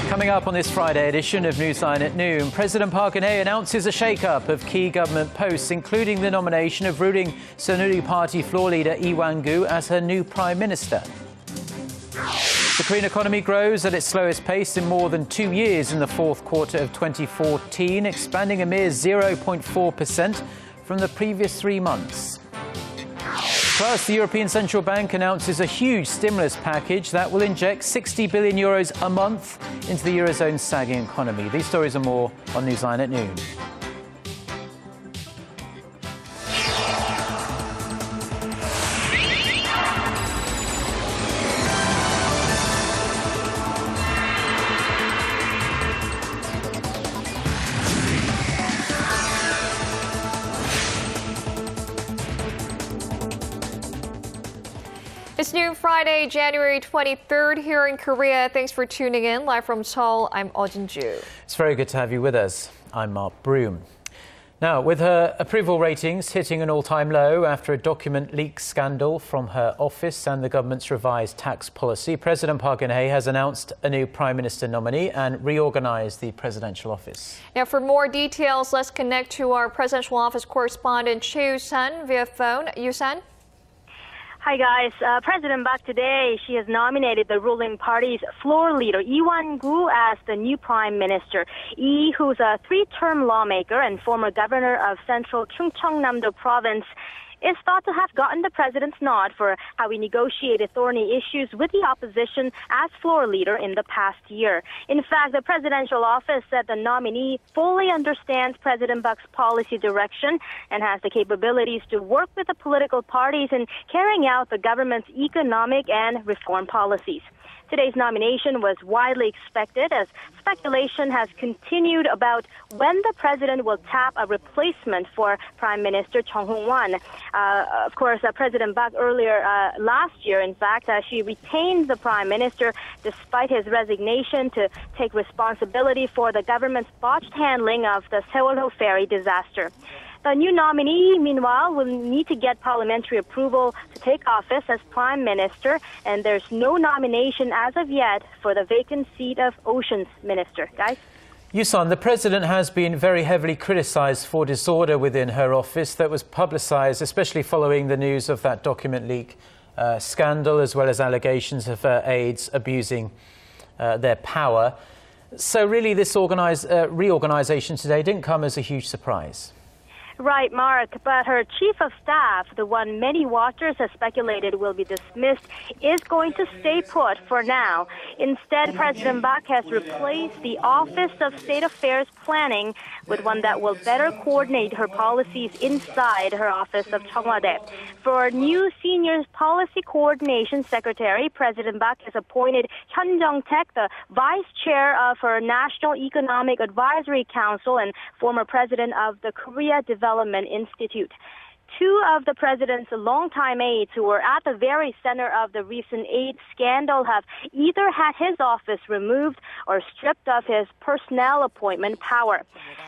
Coming up on this Friday edition of Newsline at noon, President Park Geun-hye announces a shake-up of key government posts, including the nomination of ruling Saenuri Party floor leader Lee Wan-koo as her new Prime Minister. The Korean economy grows at its slowest pace in more than 2 years in the fourth quarter of 2014, expanding a mere 0.4% from the previous 3 months. Plus, the European Central Bank announces a huge stimulus package that will inject €60 billion a month into the eurozone sagging economy. These stories and more on Newsline at noon. It's noon Friday, January 23rd here in Korea. Thanks for tuning in. Live from Seoul, I'm Eoh Jin-joo. It's very good to have you with us. I'm Mark Broome. Now, with her approval ratings hitting an all-time low after a document leak scandal from her office and the government's revised tax policy, President Park Geun-hye has announced a new Prime Minister nominee and reorganized the presidential office. Now, for more details, let's connect to our presidential office correspondent Choi Yoo-san via phone. Yoo-san? Hi guys, President Park today, she has nominated the ruling party's floor leader, Lee Wan-koo, as the new prime minister. Lee, who's a 3-term lawmaker and former governor of central Chungcheongnam-do province, is thought to have gotten the president's nod for how he negotiated thorny issues with the opposition as floor leader in the past year. In fact, the presidential office said the nominee fully understands President Park's policy direction and has the capabilities to work with the political parties in carrying out the government's economic and reform policies. Today's nomination was widely expected as speculation has continued about when the president will tap a replacement for Prime Minister Chung Hong-won. Of course, President Park earlier last year, in fact, she retained the Prime Minister despite his resignation to take responsibility for the government's botched handling of the Seoul ferry disaster. The new nominee, meanwhile, will need to get parliamentary approval to take office as Prime Minister, and there's no nomination as of yet for the vacant seat of Oceans Minister. Guys? Yoo-san, the president has been very heavily criticized for disorder within her office that was publicized, especially following the news of that document leak scandal, as well as allegations of her aides abusing their power. So really, this reorganization today didn't come as a huge surprise. Right, Mark, but her chief of staff, the one many watchers have speculated will be dismissed, is going to stay put for now. Instead, President Park has replaced the Office of State Affairs Planning with one that will better coordinate her policies inside her office of Cheongwade. For new senior policy coordination secretary, President Park has appointed Hyun Jung-taek, the vice chair of her National Economic Advisory Council and former president of the Korea Development Institute. 2 of the president's longtime aides who were at the very center of the recent aid scandal have either had his office removed or stripped of his personnel appointment power.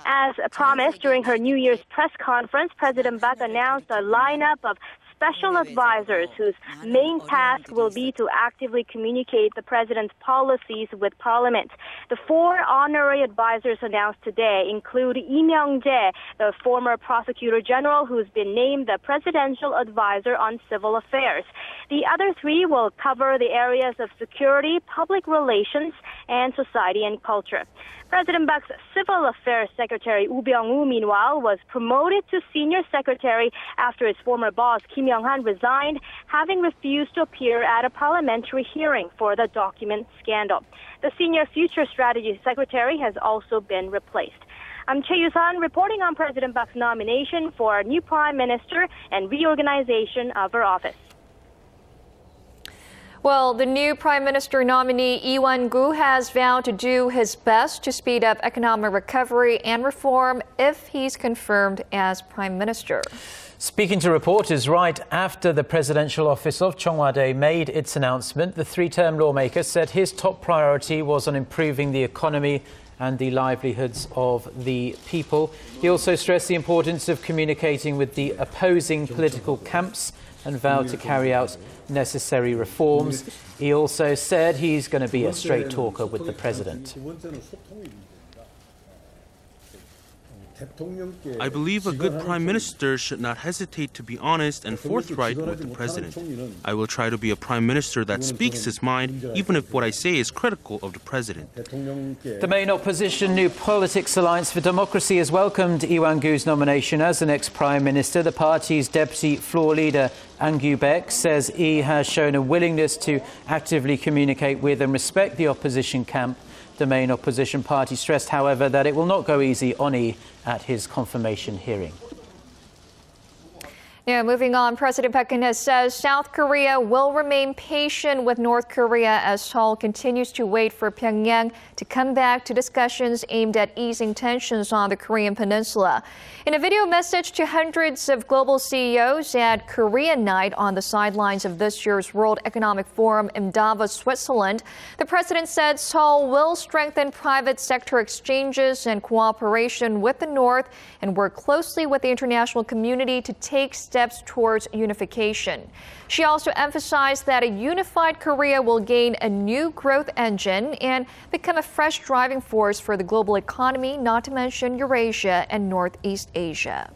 As promised during her New Year's press conference, President Park announced a lineup of special advisors whose main task will be to actively communicate the president's policies with Parliament. The 4 honorary advisors announced today include Lee Myung-jae, the former prosecutor general who's been named the presidential advisor on civil affairs. The other 3 will cover the areas of security, public relations, and society and culture. President Park's Civil Affairs Secretary Woo Byung-woo, meanwhile, was promoted to Senior Secretary after his former boss Kim Yong-han resigned, having refused to appear at a parliamentary hearing for the document scandal. The Senior Future Strategy Secretary has also been replaced. I'm Choi Yoo-san reporting on President Park's nomination for a new Prime Minister and reorganization of her office. Well, the new Prime Minister nominee, Lee Wan-koo, has vowed to do his best to speed up economic recovery and reform if he's confirmed as Prime Minister. Speaking to reporters right after the presidential office of Cheongwade made its announcement, the 3-term lawmaker said his top priority was on improving the economy and the livelihoods of the people. He also stressed the importance of communicating with the opposing political camps and vowed to carry out necessary reforms. He also said he's going to be a straight talker with the president. I believe a good prime minister should not hesitate to be honest and forthright with the president. I will try to be a prime minister that speaks his mind, even if what I say is critical of the president. The main opposition New Politics Alliance for Democracy has welcomed Lee Wan-koo's nomination as the next prime minister. The party's deputy floor leader, An Gyu-baek, says he has shown a willingness to actively communicate with and respect the opposition camp. The main opposition party stressed, however, that it will not go easy on Lee at his confirmation hearing. Now, moving on, President Park Geun-hye says South Korea will remain patient with North Korea as Seoul continues to wait for Pyongyang to come back to discussions aimed at easing tensions on the Korean peninsula. In a video message to hundreds of global CEOs at Korea Night on the sidelines of this year's World Economic Forum in Davos, Switzerland, the president said Seoul will strengthen private sector exchanges and cooperation with the North and work closely with the international community to take steps towards unification. She also emphasized that a unified Korea will gain a new growth engine and become a fresh driving force for the global economy, not to mention Eurasia and Northeast Asia.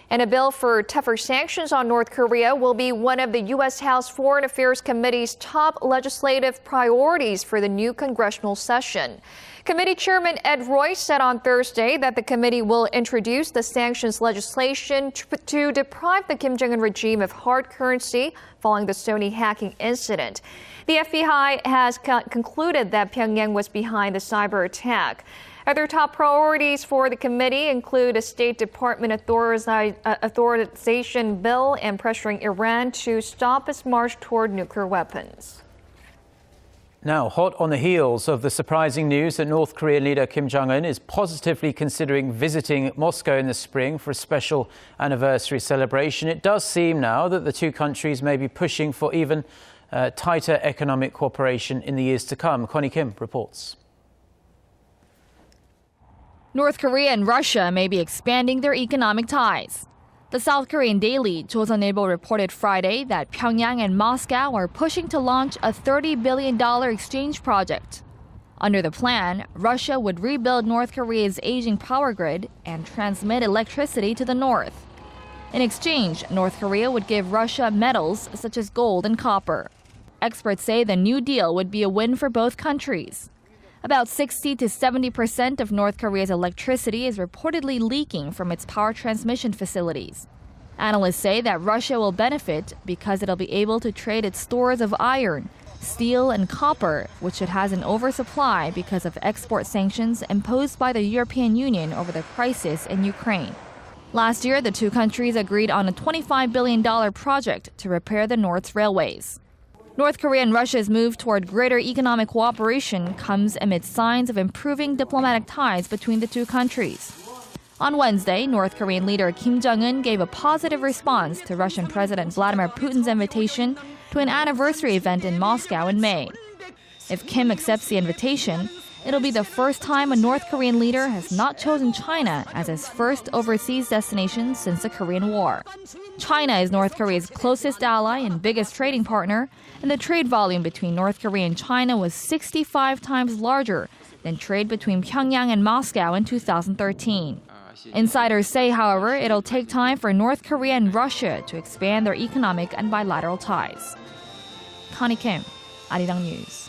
And a bill for tougher sanctions on North Korea will be one of the U.S. House Foreign Affairs Committee's top legislative priorities for the new congressional session. Committee Chairman Ed Royce said on Thursday that the committee will introduce the sanctions legislation to deprive the Kim Jong-un regime of hard currency following the Sony hacking incident. The FBI has concluded that Pyongyang was behind the cyber attack. Other top priorities for the committee include a State Department authorization bill and pressuring Iran to stop its march toward nuclear weapons. Now, hot on the heels of the surprising news that North Korean leader Kim Jong-un is positively considering visiting Moscow in the spring for a special anniversary celebration, it does seem now that the two countries may be pushing for even tighter economic cooperation in the years to come. Connie Kim reports. North Korea and Russia may be expanding their economic ties. The South Korean daily Joseonilbo reported Friday that Pyongyang and Moscow are pushing to launch a $30 billion exchange project. Under the plan, Russia would rebuild North Korea's aging power grid and transmit electricity to the north. In exchange, North Korea would give Russia metals such as gold and copper. Experts say the new deal would be a win for both countries. About 60 to 70% of North Korea's electricity is reportedly leaking from its power transmission facilities. Analysts say that Russia will benefit because it'll be able to trade its stores of iron, steel, and copper, which it has an oversupply because of export sanctions imposed by the European Union over the crisis in Ukraine. Last year, the two countries agreed on a $25 billion project to repair the North's railways. North Korea and Russia's move toward greater economic cooperation comes amid signs of improving diplomatic ties between the two countries. On Wednesday, North Korean leader Kim Jong-un gave a positive response to Russian President Vladimir Putin's invitation to an anniversary event in Moscow in May. If Kim accepts the invitation, it'll be the first time a North Korean leader has not chosen China as his first overseas destination since the Korean War. China is North Korea's closest ally and biggest trading partner, and the trade volume between North Korea and China was 65 times larger than trade between Pyongyang and Moscow in 2013. Insiders say, however, it'll take time for North Korea and Russia to expand their economic and bilateral ties. Connie Kim, Arirang News.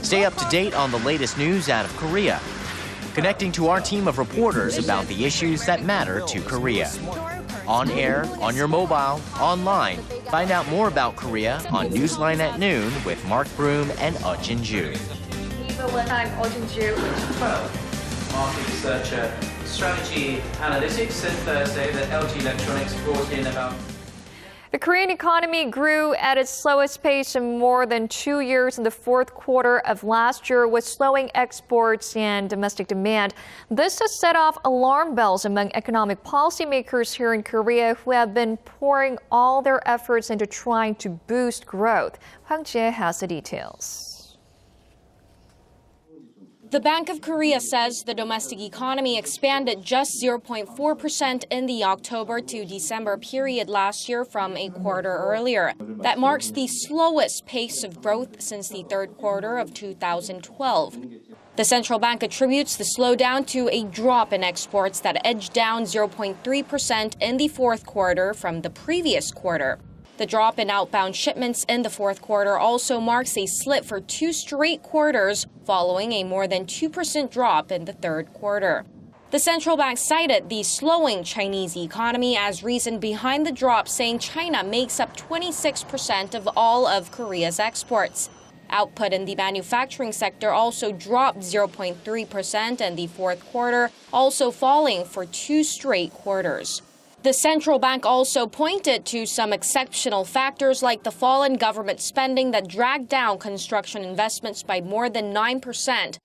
Stay up to date on the latest news out of Korea, connecting to our team of reporters about the issues that matter to Korea. On air, on your mobile, online. Find out more about Korea on Newsline at noon with Mark Broome and Eoh Jin-joo. I'm Eoh Jin-joo. Market researcher, strategy analytics, said Thursday that LG Electronics brought in about... The Korean economy grew at its slowest pace in more than 2 years in the fourth quarter of last year, with slowing exports and domestic demand. This has set off alarm bells among economic policymakers here in Korea, who have been pouring all their efforts into trying to boost growth. Hwang Jae has the details. The Bank of Korea says the domestic economy expanded just 0.4% in the October to December period last year from a quarter earlier. That marks the slowest pace of growth since the third quarter of 2012. The central bank attributes the slowdown to a drop in exports that edged down 0.3% in the fourth quarter from the previous quarter. The drop in outbound shipments in the fourth quarter also marks a slip for 2 straight quarters, following a more than 2% drop in the third quarter. The central bank cited the slowing Chinese economy as reason behind the drop, saying China makes up 26% of all of Korea's exports. Output in the manufacturing sector also dropped 0.3% in the fourth quarter, also falling for 2 straight quarters. The central bank also pointed to some exceptional factors like the fall in government spending that dragged down construction investments by more than 9%.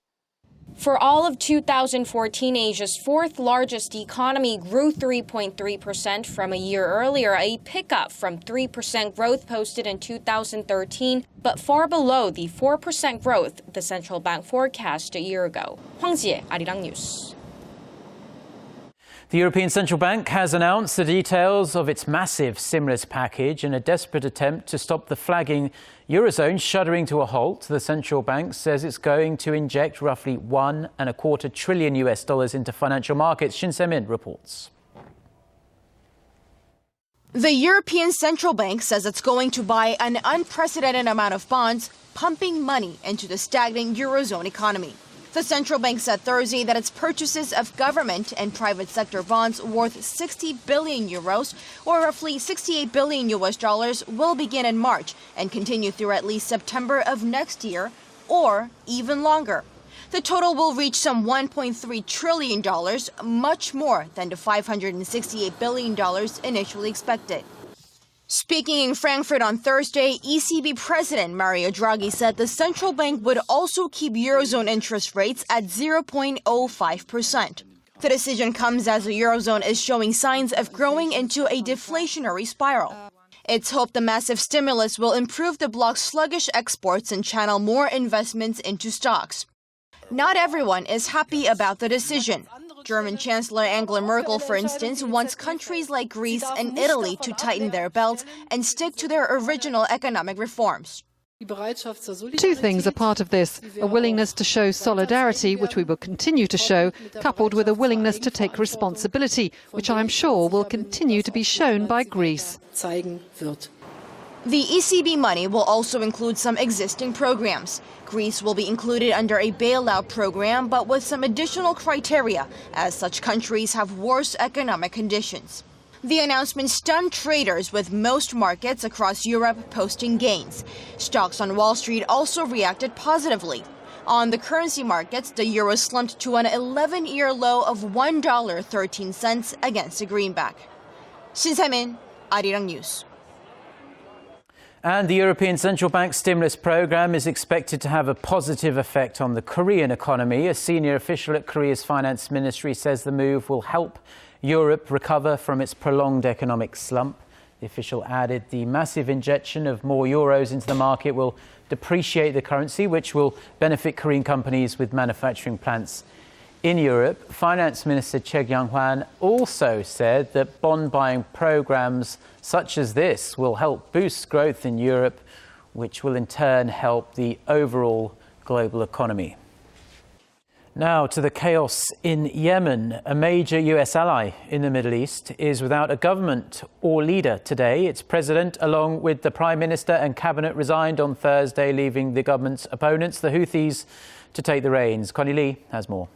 For all of 2014, Asia's fourth largest economy grew 3.3% from a year earlier, a pickup from 3% growth posted in 2013, but far below the 4% growth the central bank forecast a year ago. Hwang Ji-hye, Arirang News. The European Central Bank has announced the details of its massive stimulus package in a desperate attempt to stop the flagging eurozone shuddering to a halt. The central bank says it's going to inject roughly $1.25 trillion into financial markets. Shin Se-min reports. The European Central Bank says it's going to buy an unprecedented amount of bonds, pumping money into the stagnating eurozone economy. The central bank said Thursday that its purchases of government and private sector bonds worth 60 billion euros, or roughly $68 billion will begin in March and continue through at least September of next year, or even longer. The total will reach some $1.3 trillion, much more than the $568 billion initially expected. Speaking in Frankfurt on Thursday, ECB President Mario Draghi said the central bank would also keep Eurozone interest rates at 0.05%. The decision comes as the Eurozone is showing signs of growing into a deflationary spiral. It's hoped the massive stimulus will improve the bloc's sluggish exports and channel more investments into stocks. Not everyone is happy about the decision. German Chancellor Angela Merkel, for instance, wants countries like Greece and Italy to tighten their belts and stick to their original economic reforms. 2 things are part of this: a willingness to show solidarity, which we will continue to show, coupled with a willingness to take responsibility, which I am sure will continue to be shown by Greece. The ECB money will also include some existing programs. Greece will be included under a bailout program, but with some additional criteria, as such countries have worse economic conditions. The announcement stunned traders, with most markets across Europe posting gains. Stocks on Wall Street also reacted positively. On the currency markets, the euro slumped to an 11-year low of $1.13 against the greenback. Shin Se-min, Arirang News. And the European Central Bank stimulus program is expected to have a positive effect on the Korean economy. A senior official at Korea's finance ministry says the move will help Europe recover from its prolonged economic slump. The official added the massive injection of more euros into the market will depreciate the currency, which will benefit Korean companies with manufacturing plants in Europe. Finance Minister Choi Kyung-hwan also said that bond buying programs such as this will help boost growth in Europe, which will in turn help the overall global economy. Now to the chaos in Yemen. A major US ally in the Middle East is without a government or leader today. Its president, along with the Prime Minister and cabinet, resigned on Thursday, leaving the government's opponents, the Houthis, to take the reins. Connie Lee has more.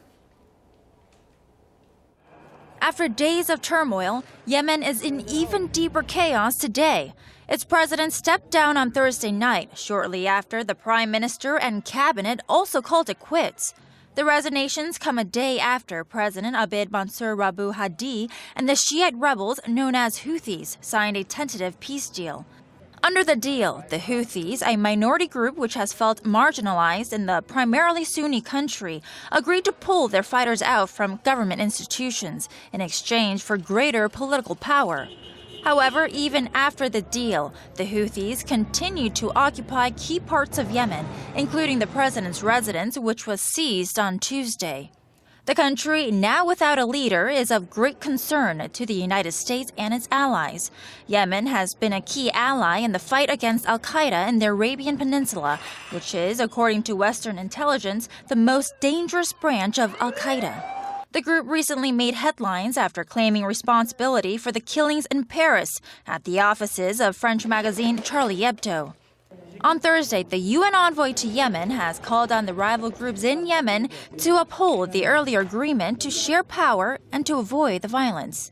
After days of turmoil, Yemen is in even deeper chaos today. Its president stepped down on Thursday night, shortly after the prime minister and cabinet also called it quits. The resignations come a day after President Abed Mansur Rabu Hadi and the Shiite rebels known as Houthis signed a tentative peace deal. Under the deal, the Houthis, a minority group which has felt marginalized in the primarily Sunni country, agreed to pull their fighters out from government institutions in exchange for greater political power. However, even after the deal, the Houthis continued to occupy key parts of Yemen, including the president's residence, which was seized on Tuesday. The country, now without a leader, is of great concern to the United States and its allies. Yemen has been a key ally in the fight against al-Qaeda in the Arabian Peninsula, which is, according to Western intelligence, the most dangerous branch of al-Qaeda. The group recently made headlines after claiming responsibility for the killings in Paris at the offices of French magazine Charlie Hebdo. On Thursday, the UN envoy to Yemen has called on the rival groups in Yemen to uphold the earlier agreement to share power and to avoid the violence.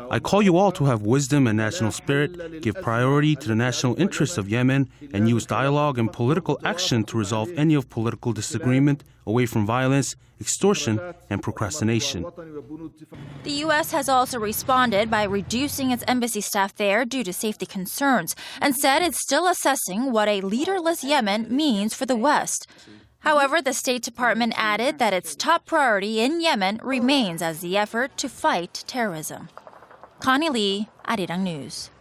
I call you all to have wisdom and national spirit, give priority to the national interests of Yemen, and use dialogue and political action to resolve any of political disagreement away from violence, extortion, and procrastination. The U.S. has also responded by reducing its embassy staff there due to safety concerns and said it's still assessing what a leaderless Yemen means for the West. However, the State Department added that its top priority in Yemen remains as the effort to fight terrorism. Connie Lee, Arirang News.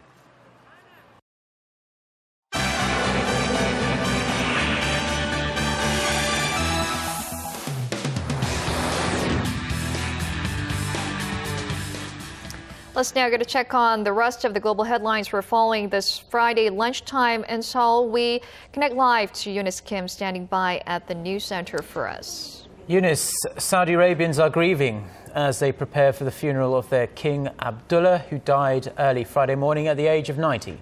Let's now get a check on the rest of the global headlines we're following this Friday lunchtime in Seoul. We connect live to Eunice Kim standing by at the news center for us. Eunice, Saudi Arabians are grieving as they prepare for the funeral of their King Abdullah, who died early Friday morning at the age of 90.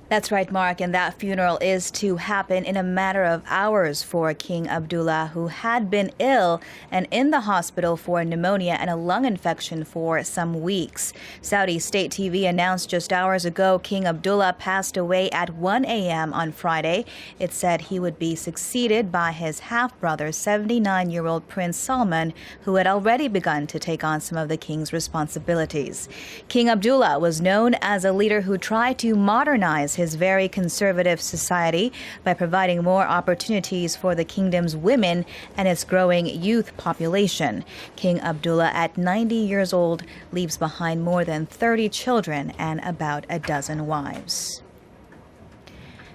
That's right, Mark, and that funeral is to happen in a matter of hours for King Abdullah, who had been ill and in the hospital for pneumonia and a lung infection for some weeks. Saudi state TV announced just hours ago King Abdullah passed away at 1 a.m. on Friday. It said he would be succeeded by his half-brother, 79-year-old Prince Salman, who had already begun to take on some of the king's responsibilities. King Abdullah was known as a leader who tried to modernize his very conservative society by providing more opportunities for the kingdom's women and its growing youth population. King Abdullah, at 90 years old, leaves behind more than 30 children and about a dozen wives.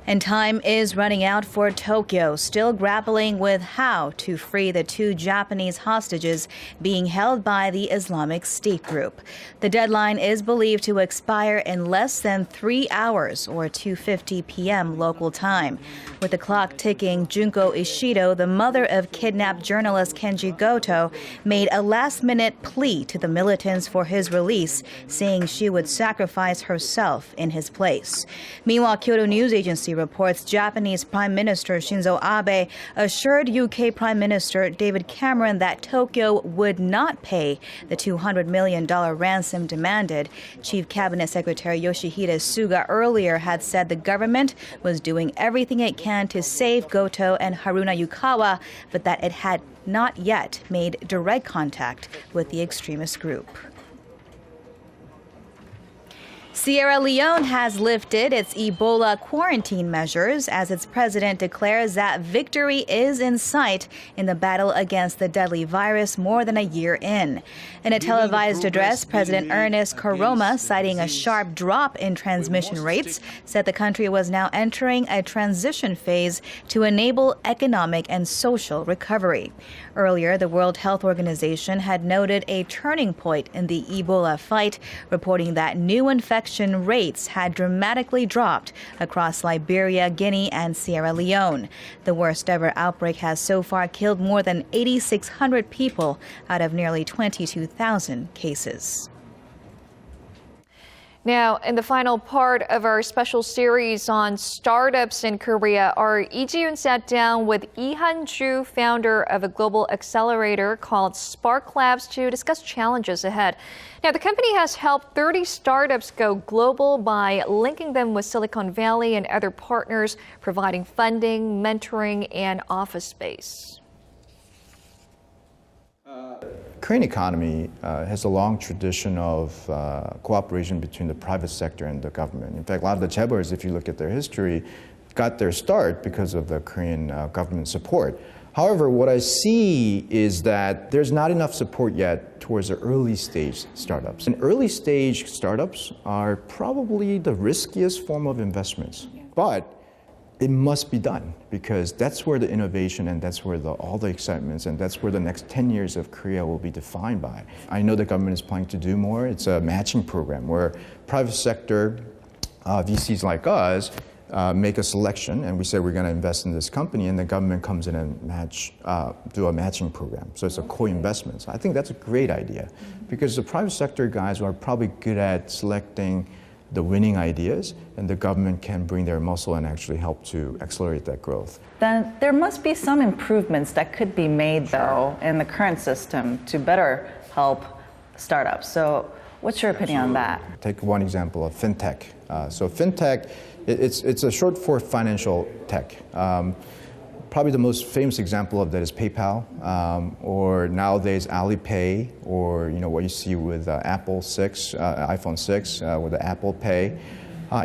And time is running out for Tokyo, still grappling with how to free the 2 Japanese hostages being held by the Islamic State group. The deadline is believed to expire in less than 3 hours, or 2:50 p.m. local time. With the clock ticking, Junko Ishido, the mother of kidnapped journalist Kenji Goto, made a last-minute plea to the militants for his release, saying she would sacrifice herself in his place. Meanwhile, Kyodo News Agency reports Japanese Prime Minister Shinzo Abe assured UK Prime Minister David Cameron that Tokyo would not pay the $200 million ransom demanded. Chief Cabinet Secretary Yoshihide Suga earlier had said the government was doing everything it can to save Goto and Haruna Yukawa, but that it had not yet made direct contact with the extremist group. Sierra Leone has lifted its Ebola quarantine measures as its president declares that victory is in sight in the battle against the deadly virus more than a year in. In a televised address, President Ernest Koroma, citing a sharp drop in transmission rates, said the country was now entering a transition phase to enable economic and social recovery. Earlier, the World Health Organization had noted a turning point in the Ebola fight, reporting that new infection rates had dramatically dropped across Liberia, Guinea, and Sierra Leone. The worst ever outbreak has so far killed more than 8,600 people out of nearly 22,000 cases. Now, in the final part of our special series on startups in Korea, our Lee Ji-yoon sat down with Lee Han-joo, founder of a global accelerator called Spark Labs, to discuss challenges ahead. Now, the company has helped 30 startups go global by linking them with Silicon Valley and other partners, providing funding, mentoring, and office space. Korean economy has a long tradition of cooperation between the private sector and the government. In fact, a lot of the chaebols, if you look at their history, got their start because of the Korean government support. However, what I see is that there's not enough support yet towards the early stage startups. And early stage startups are probably the riskiest form of investments. But it must be done because that's where the innovation and that's where all the excitements and that's where the next 10 years of Korea will be defined by. I know the government is planning to do more. It's a matching program where private sector VCs like us make a selection and we say we're going to invest in this company and the government comes in and do a matching program. So it's a co-investment. So I think that's a great idea because the private sector guys are probably good at selecting the winning ideas and the government can bring their muscle and actually help to accelerate that growth. Then there must be some improvements that could be made though in the current system to better help startups. So what's your opinion on that? Take one example of fintech. So fintech, it's a short for financial tech. Probably the most famous example of that is PayPal, or nowadays Alipay, or what you see with Apple 6, iPhone 6, with the Apple Pay,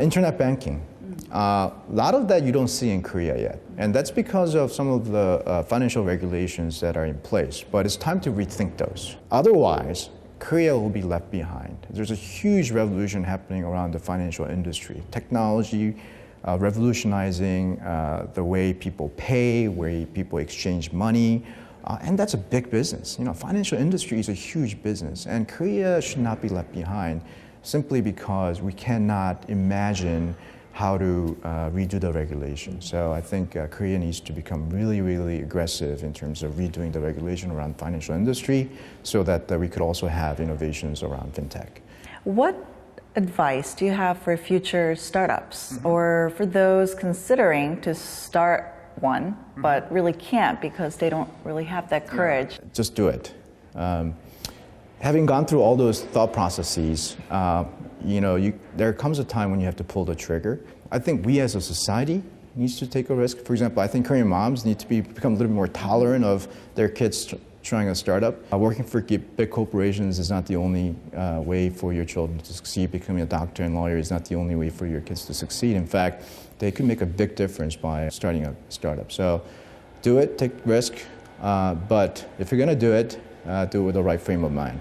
internet banking. A lot of that you don't see in Korea yet, and that's because of some of the financial regulations that are in place. But it's time to rethink those. Otherwise, Korea will be left behind. There's a huge revolution happening around the financial industry. Technology revolutionizing the way people pay, way people exchange money, and that's a big business. Financial industry is a huge business, and Korea should not be left behind simply because we cannot imagine how to redo the regulation. So I think Korea needs to become really, really aggressive in terms of redoing the regulation around financial industry so that we could also have innovations around fintech. What advice do you have for future startups or for those considering to start one but really can't because they don't really have that courage? Just do it. Having gone through all those thought processes, there comes a time when you have to pull the trigger. I think we as a society needs to take a risk. For example, I think Korean moms need to become a little bit more tolerant of their kids trying a startup. Working for big corporations is not the only way for your children to succeed. Becoming a doctor and lawyer is not the only way for your kids to succeed. In fact, they could make a big difference by starting a startup. So do it, take risk, but if you're going to do it with the right frame of mind.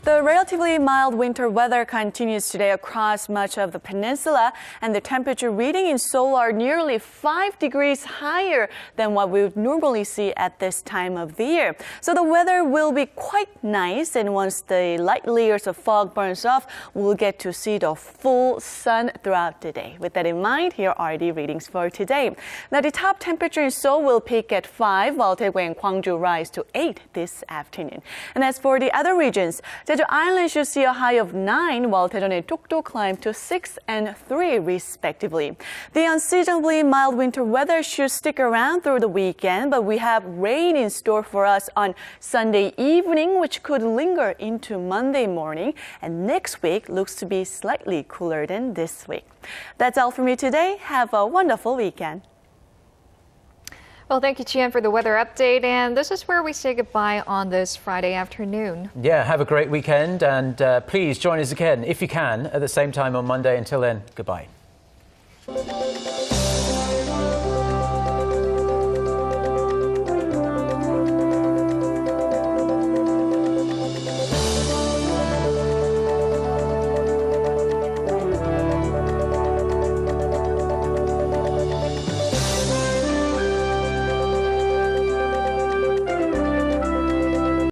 The relatively mild winter weather continues today across much of the peninsula, and the temperature reading in Seoul are nearly 5 degrees higher than what we would normally see at this time of the year. So the weather will be quite nice, and once the light layers of fog burns off, we'll get to see the full sun throughout the day. With that in mind, here are the readings for today. Now, the top temperature in Seoul will peak at 5, while Daegu and Gwangju rise to 8 this afternoon. And as for the other regions, Jeju Island should see a high of 9, while Daejeon and Dokdo climb to 6 and 3, respectively. The unseasonably mild winter weather should stick around through the weekend, but we have rain in store for us on Sunday evening, which could linger into Monday morning. And next week looks to be slightly cooler than this week. That's all from me today. Have a wonderful weekend. Well, thank you, Chien, for the weather update. And this is where we say goodbye on this Friday afternoon. Yeah, have a great weekend. And please join us again, if you can, at the same time on Monday. Until then, goodbye.